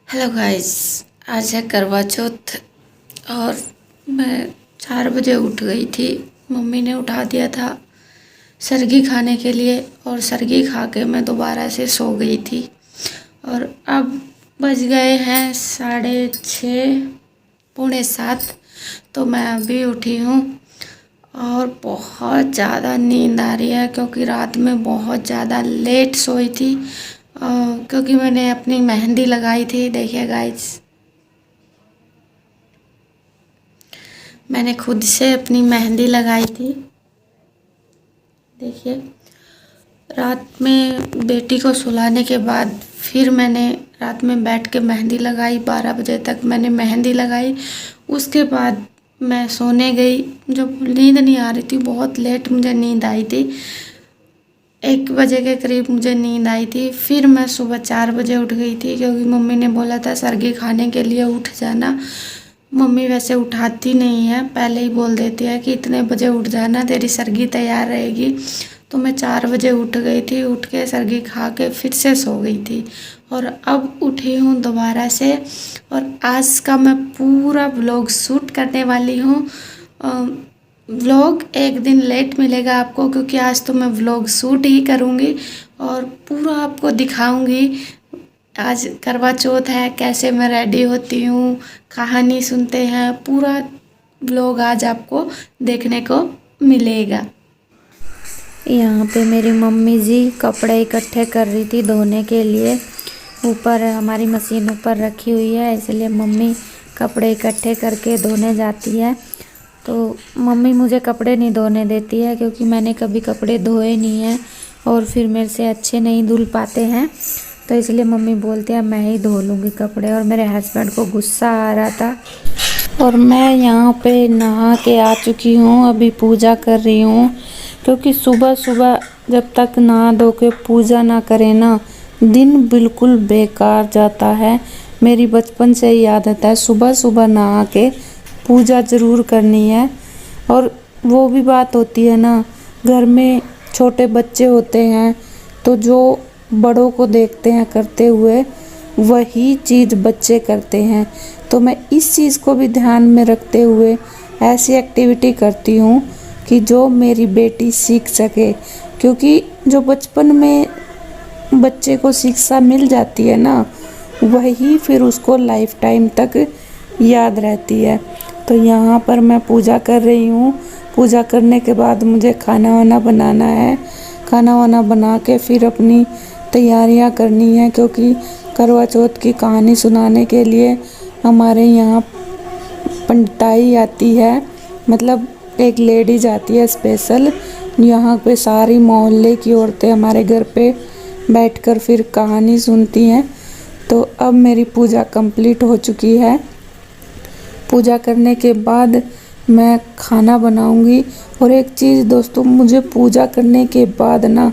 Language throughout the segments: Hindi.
हेलो गाइस, आज है करवा चौथ और मैं 4 बजे उठ गई थी। मम्मी ने उठा दिया था सरगी खाने के लिए और सरगी खा के मैं दोबारा से सो गई थी। और अब बज गए हैं 6:30 पौने 7। तो मैं अभी उठी हूँ और बहुत ज़्यादा नींद आ रही है क्योंकि रात में बहुत ज़्यादा लेट सोई थी। क्योंकि मैंने अपनी मेहंदी लगाई थी। देखिए गाइस, मैंने खुद से अपनी मेहंदी लगाई थी। देखिए, रात में बेटी को सुलाने के बाद फिर मैंने रात में बैठ के मेहंदी लगाई। 12 बजे तक मैंने मेहंदी लगाई। उसके बाद मैं सोने गई। जब नींद नहीं आ रही थी, बहुत लेट मुझे नींद आई थी। 1 बजे के करीब मुझे नींद आई थी। फिर मैं सुबह 4 बजे उठ गई थी क्योंकि मम्मी ने बोला था सरगी खाने के लिए उठ जाना। मम्मी वैसे उठाती नहीं है, पहले ही बोल देती है कि इतने बजे उठ जाना, तेरी सरगी तैयार रहेगी। तो मैं 4 बजे उठ गई थी। उठ के सरगी खा के फिर से सो गई थी और अब उठी हूँ दोबारा से। और आज का मैं पूरा व्लॉग शूट करने वाली हूँ। व्लॉग एक दिन लेट मिलेगा आपको क्योंकि आज तो मैं व्लॉग शूट ही करूँगी और पूरा आपको दिखाऊँगी। आज करवा चौथ है, कैसे मैं रेडी होती हूँ, कहानी सुनते हैं। पूरा व्लॉग आज आपको देखने को मिलेगा। यहाँ पे मेरी मम्मी जी कपड़े इकट्ठे कर रही थी धोने के लिए। ऊपर हमारी मशीन ऊपर रखी हुई है, इसलिए मम्मी कपड़े इकट्ठे करके धोने जाती है। तो मम्मी मुझे कपड़े नहीं धोने देती है क्योंकि मैंने कभी कपड़े धोए नहीं हैं और फिर मेरे से अच्छे नहीं धुल पाते हैं। तो इसलिए मम्मी बोलते हैं मैं ही धो लूँगी कपड़े। और मेरे हस्बैंड को गुस्सा आ रहा था और मैं यहाँ पे नहा के आ चुकी हूँ। अभी पूजा कर रही हूँ क्योंकि सुबह सुबह जब तक नहा धो के पूजा ना करें ना, दिन बिल्कुल बेकार जाता है। मेरी बचपन से ही आदत है सुबह सुबह नहा के पूजा ज़रूर करनी है। और वो भी बात होती है ना, घर में छोटे बच्चे होते हैं तो जो बड़ों को देखते हैं करते हुए वही चीज़ बच्चे करते हैं। तो मैं इस चीज़ को भी ध्यान में रखते हुए ऐसी एक्टिविटी करती हूँ कि जो मेरी बेटी सीख सके। क्योंकि जो बचपन में बच्चे को शिक्षा मिल जाती है ना, वही फिर उसको लाइफ टाइम तक याद रहती है। तो यहाँ पर मैं पूजा कर रही हूँ। पूजा करने के बाद मुझे खाना वाना बनाना है। खाना वाना बना के फिर अपनी तैयारियाँ करनी है क्योंकि करवा चौथ की कहानी सुनाने के लिए हमारे यहाँ पंडिताई आती है, मतलब एक लेडीज आती है स्पेशल। यहाँ पे सारी मोहल्ले की औरतें हमारे घर पे बैठकर फिर कहानी सुनती हैं। तो अब मेरी पूजा कंप्लीट हो चुकी है। पूजा करने के बाद मैं खाना बनाऊंगी। और एक चीज़ दोस्तों, मुझे पूजा करने के बाद ना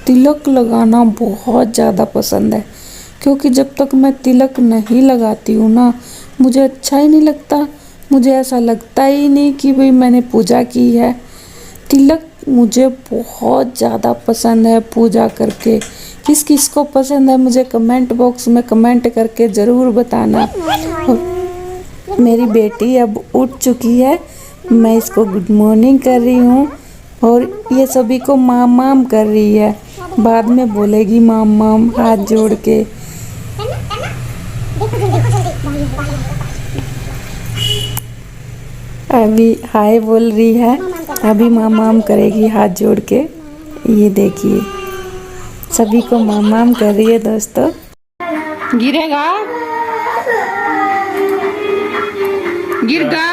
तिलक लगाना बहुत ज़्यादा पसंद है क्योंकि जब तक मैं तिलक नहीं लगाती हूँ ना, मुझे अच्छा ही नहीं लगता। मुझे ऐसा लगता ही नहीं कि भाई मैंने पूजा की है। तिलक मुझे बहुत ज़्यादा पसंद है पूजा करके। किस किस को पसंद है मुझे कमेंट बॉक्स में कमेंट करके ज़रूर बताना। और मेरी बेटी अब उठ चुकी है, मैं इसको गुड मॉर्निंग कर रही हूँ और ये सभी को माम माम कर रही है। बाद में बोलेगी माम माम हाथ जोड़ के। अभी हाय बोल रही है, अभी माम माम करेगी हाथ जोड़ के। ये देखिए सभी को माम माम कर रही है दोस्तों। गिरेगा, गिरगा,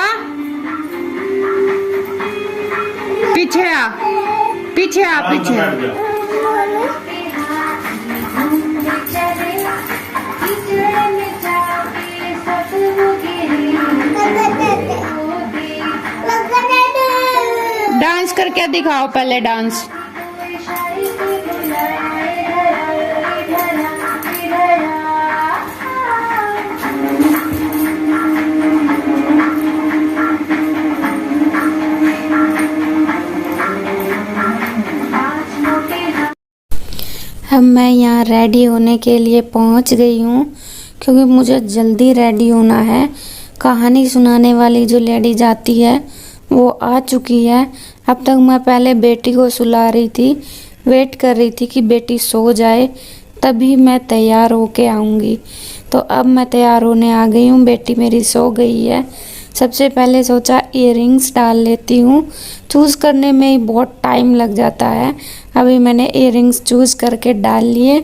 पीछे आ, पीछे आ, पीछे आ। डांस करके दिखाओ पहले डांस। अब मैं यहाँ रेडी होने के लिए पहुँच गई हूँ क्योंकि मुझे जल्दी रेडी होना है। कहानी सुनाने वाली जो लेडी जाती है वो आ चुकी है। अब तक मैं पहले बेटी को सुला रही थी, वेट कर रही थी कि बेटी सो जाए तभी मैं तैयार होके आऊँगी। तो अब मैं तैयार होने आ गई हूँ, बेटी मेरी सो गई है। सबसे पहले सोचा इयररिंग्स डाल लेती हूँ, चूज़ करने में ही बहुत टाइम लग जाता है। अभी मैंने इयररिंग्स चूज़ करके डाल लिए।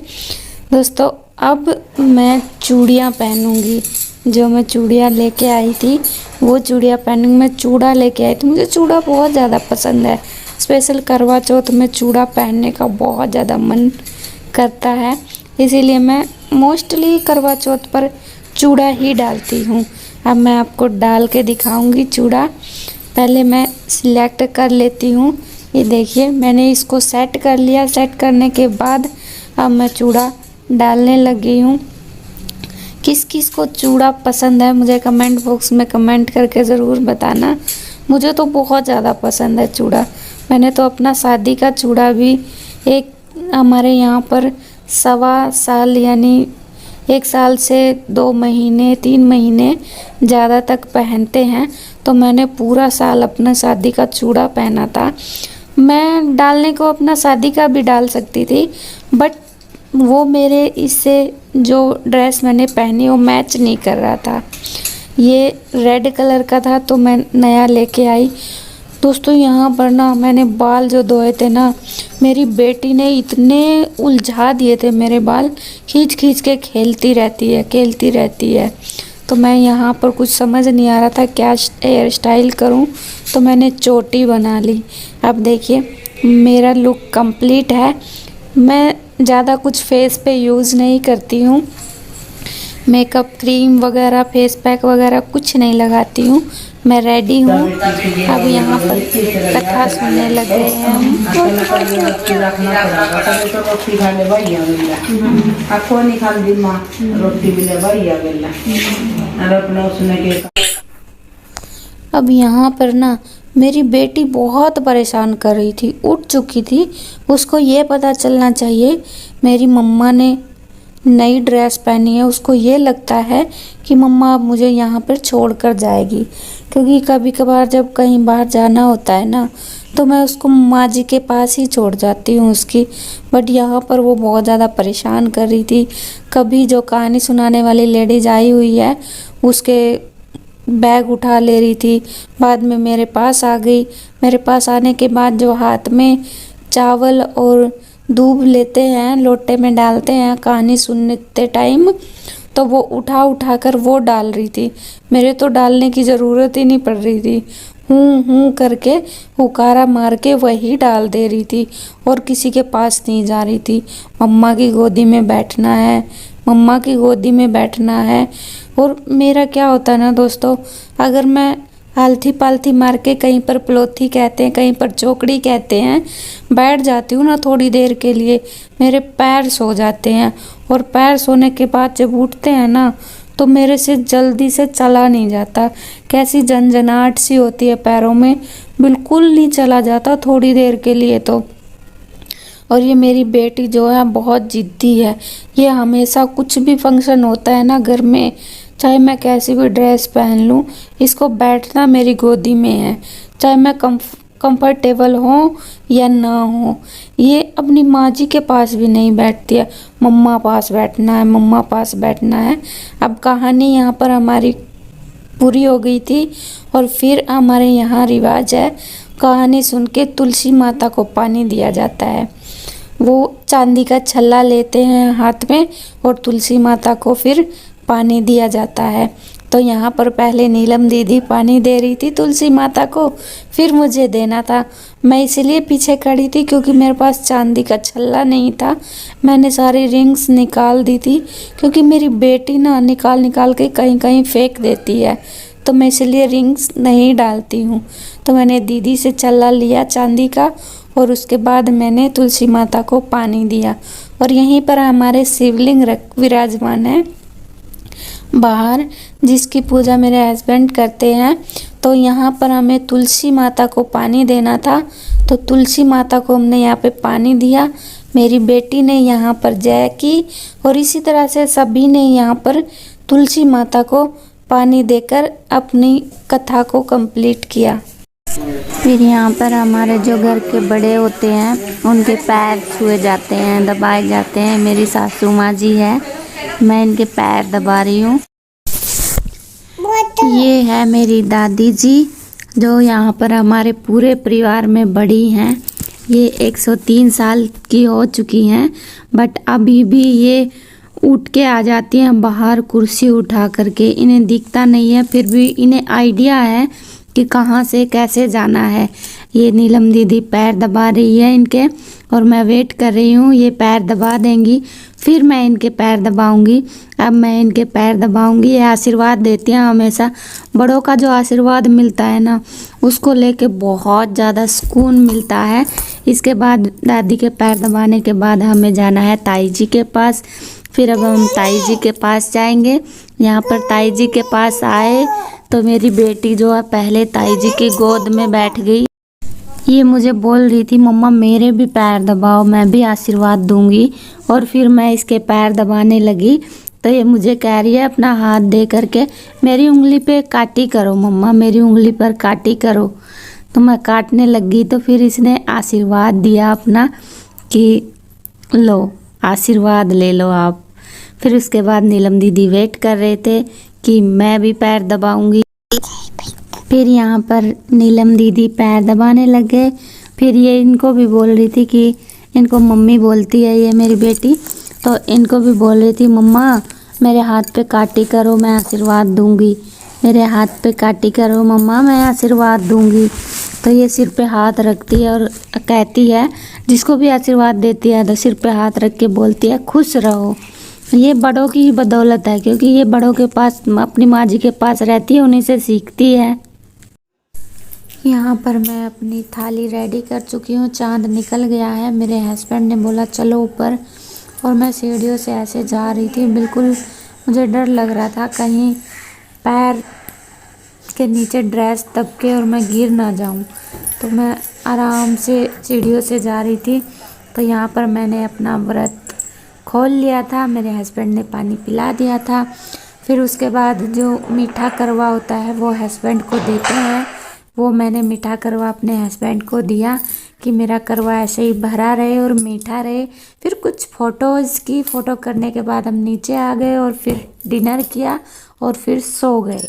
दोस्तों अब मैं चूड़ियाँ पहनूंगी। जो मैं चूड़ियाँ लेके आई थी वो चूड़ियाँ पहनूंगी। मैं चूड़ा लेके आई थी, मुझे चूड़ा बहुत ज़्यादा पसंद है। स्पेशल करवा चौथ में चूड़ा पहनने का बहुत ज़्यादा मन करता है, इसीलिए मैं मोस्टली करवा चौथ पर चूड़ा ही डालती हूँ। अब मैं आपको डाल के दिखाऊंगी चूड़ा। पहले मैं सिलेक्ट कर लेती हूँ। ये देखिए मैंने इसको सेट कर लिया। सेट करने के बाद अब मैं चूड़ा डालने लगी हूँ। किस किस को चूड़ा पसंद है मुझे कमेंट बॉक्स में कमेंट करके ज़रूर बताना। मुझे तो बहुत ज़्यादा पसंद है चूड़ा। मैंने तो अपना शादी का चूड़ा भी एक हमारे यहाँ पर 1.25 साल यानी 1 साल से 2 महीने 3 महीने ज़्यादा तक पहनते हैं, तो मैंने पूरा साल अपना शादी का चूड़ा पहना था। मैं डालने को अपना शादी का भी डाल सकती थी, बट वो मेरे इससे जो ड्रेस मैंने पहनी वो मैच नहीं कर रहा था। ये रेड कलर का था तो मैं नया लेके आई। दोस्तों यहाँ पर ना मैंने बाल जो धोए थे ना, मेरी बेटी ने इतने उलझा दिए थे मेरे बाल, खींच खींच के खेलती रहती है। तो मैं यहाँ पर कुछ समझ नहीं आ रहा था क्या हेयर स्टाइल करूँ, तो मैंने चोटी बना ली। अब देखिए मेरा लुक कंप्लीट है। मैं ज़्यादा कुछ फेस पे यूज़ नहीं करती हूँ, मेकअप क्रीम वगैरह फेस पैक वगैरह कुछ नहीं लगाती हूँ। मैं रेडी हूँ। अब यहाँ पर कथा सुनने लग गए हैं हम। अब यहाँ पर ना मेरी बेटी बहुत परेशान कर रही थी, उठ चुकी थी। उसको ये पता चलना चाहिए मेरी मम्मा ने नई ड्रेस पहनी है। उसको ये लगता है कि मम्मा अब मुझे यहाँ पर छोड़ कर जाएगी, क्योंकि कभी कभार जब कहीं बाहर जाना होता है ना तो मैं उसको माँ जी के पास ही छोड़ जाती हूँ उसकी। बट यहाँ पर वो बहुत ज़्यादा परेशान कर रही थी। कभी जो कहानी सुनाने वाली लेडीज आई हुई है उसके बैग उठा ले रही थी, बाद में मेरे पास आ गई। मेरे पास आने के बाद जो हाथ में चावल और दूध लेते हैं, लोटे में डालते हैं कहानी सुनते टाइम, तो वो उठा कर वो डाल रही थी। मेरे तो डालने की ज़रूरत ही नहीं पड़ रही थी। हूँ करके हुकारा मार के वही डाल दे रही थी और किसी के पास नहीं जा रही थी। मम्मा की गोदी में बैठना है, मम्मा की गोदी में बैठना है। और मेरा क्या होता है ना दोस्तों, अगर मैं आलथी पालथी मार के कहीं पर पलोथी कहते हैं, कहीं पर चौकड़ी कहते हैं, बैठ जाती हूँ ना थोड़ी देर के लिए, मेरे पैर सो जाते हैं। और पैर सोने के बाद जब उठते हैं ना तो मेरे से जल्दी से चला नहीं जाता। कैसी झंझनाहट सी होती है पैरों में, बिल्कुल नहीं चला जाता थोड़ी देर के लिए तो। और ये मेरी बेटी जो है बहुत ज़िद्दी है। ये हमेशा कुछ भी फंक्शन होता है ना घर में, चाहे मैं कैसी भी ड्रेस पहन लूँ, इसको बैठना मेरी गोदी में है, चाहे मैं कंफर्टेबल हो या ना हो। ये अपनी माँ जी के पास भी नहीं बैठती है, मम्मा पास बैठना है, मम्मा पास बैठना है। अब कहानी यहाँ पर हमारी पूरी हो गई थी और फिर हमारे यहाँ रिवाज है कहानी सुन के तुलसी माता को पानी दिया जाता है। वो चांदी का छल्ला लेते हैं हाथ में और तुलसी माता को फिर पानी दिया जाता है। तो यहाँ पर पहले नीलम दीदी पानी दे रही थी तुलसी माता को, फिर मुझे देना था। मैं इसलिए पीछे खड़ी थी क्योंकि मेरे पास चांदी का छल्ला नहीं था। मैंने सारी रिंग्स निकाल दी थी क्योंकि मेरी बेटी ना निकाल के कहीं कहीं फेंक देती है, तो मैं इसलिए रिंग्स नहीं डालती हूँ। तो मैंने दीदी से छल्ला लिया चांदी का और उसके बाद मैंने तुलसी माता को पानी दिया। और यहीं पर हमारे शिवलिंग विराजमान है बाहर, जिसकी पूजा मेरे हस्बैंड करते हैं। तो यहाँ पर हमें तुलसी माता को पानी देना था, तो तुलसी माता को हमने यहाँ पे पानी दिया। मेरी बेटी ने यहाँ पर जय की और इसी तरह से सभी ने यहाँ पर तुलसी माता को पानी देकर अपनी कथा को कंप्लीट किया। फिर यहाँ पर हमारे जो घर के बड़े होते हैं उनके पैर छुए जाते हैं, दबाए जाते हैं। मेरी सासू माँ जी है, मैं इनके पैर दबा रही हूँ। ये है मेरी दादी जी जो यहाँ पर हमारे पूरे परिवार में बड़ी हैं। ये 103 साल की हो चुकी हैं, बट अभी भी ये उठ के आ जाती हैं बाहर कुर्सी उठा करके। इन्हें दिखता नहीं है, फिर भी इन्हें आइडिया है कि कहाँ से कैसे जाना है। ये नीलम दीदी पैर दबा रही है इनके, और मैं वेट कर रही हूँ। ये पैर दबा देंगी, फिर मैं इनके पैर दबाऊंगी। अब मैं इनके पैर दबाऊंगी। ये आशीर्वाद देती हैं हमेशा। बड़ों का जो आशीर्वाद मिलता है ना, उसको लेके बहुत ज़्यादा सुकून मिलता है। इसके बाद दादी के पैर दबाने के बाद हमें जाना है ताई जी के पास। फिर अब हम ताई जी के पास जाएंगे। यहाँ पर ताई जी के पास आए तो मेरी बेटी जो है पहले ताई जी की गोद में बैठ गई। ये मुझे बोल रही थी मम्मा मेरे भी पैर दबाओ, मैं भी आशीर्वाद दूंगी। और फिर मैं इसके पैर दबाने लगी तो ये मुझे कह रही है अपना हाथ दे करके मेरी उंगली पे काटी करो मम्मा, मेरी उंगली पर काटी करो। तो मैं काटने लगी तो फिर इसने आशीर्वाद दिया अपना कि लो आशीर्वाद ले लो आप। फिर उसके बाद नीलम दीदी वेट कर रहे थे कि मैं भी पैर दबाऊंगी। फिर यहाँ पर नीलम दीदी पैर दबाने लग गए। फिर ये इनको भी बोल रही थी कि इनको मम्मी बोलती है ये मेरी बेटी, तो इनको भी बोल रही थी मम्मा मेरे हाथ पे काटी करो मैं आशीर्वाद दूंगी, मेरे हाथ पे काटी करो मम्मा मैं आशीर्वाद दूंगी। तो ये सिर पे हाथ रखती है और कहती है, जिसको भी आशीर्वाद देती है तो सिर पे हाथ रख के बोलती है खुश रहो। ये बड़ों की ही बदौलत है, क्योंकि ये बड़ों के पास अपनी माँ जी के पास रहती है, उन्हीं से सीखती है। यहाँ पर मैं अपनी थाली रेडी कर चुकी हूँ। चांद निकल गया है। मेरे हस्बैंड ने बोला चलो ऊपर, और मैं सीढ़ियों से ऐसे जा रही थी। बिल्कुल मुझे डर लग रहा था कहीं पैर के नीचे ड्रेस दबके और मैं गिर ना जाऊँ, तो मैं आराम से सीढ़ियों से जा रही थी। तो यहाँ पर मैंने अपना व्रत खोल लिया था, मेरे हस्बैंड ने पानी पिला दिया था। फिर उसके बाद जो मीठा करवा होता है वो हस्बैंड को देते हैं, वो मैंने मीठा करवा अपने हस्बैंड को दिया कि मेरा करवा ऐसे ही भरा रहे और मीठा रहे। फिर कुछ फ़ोटो करने के बाद हम नीचे आ गए और फिर डिनर किया और फिर सो गए।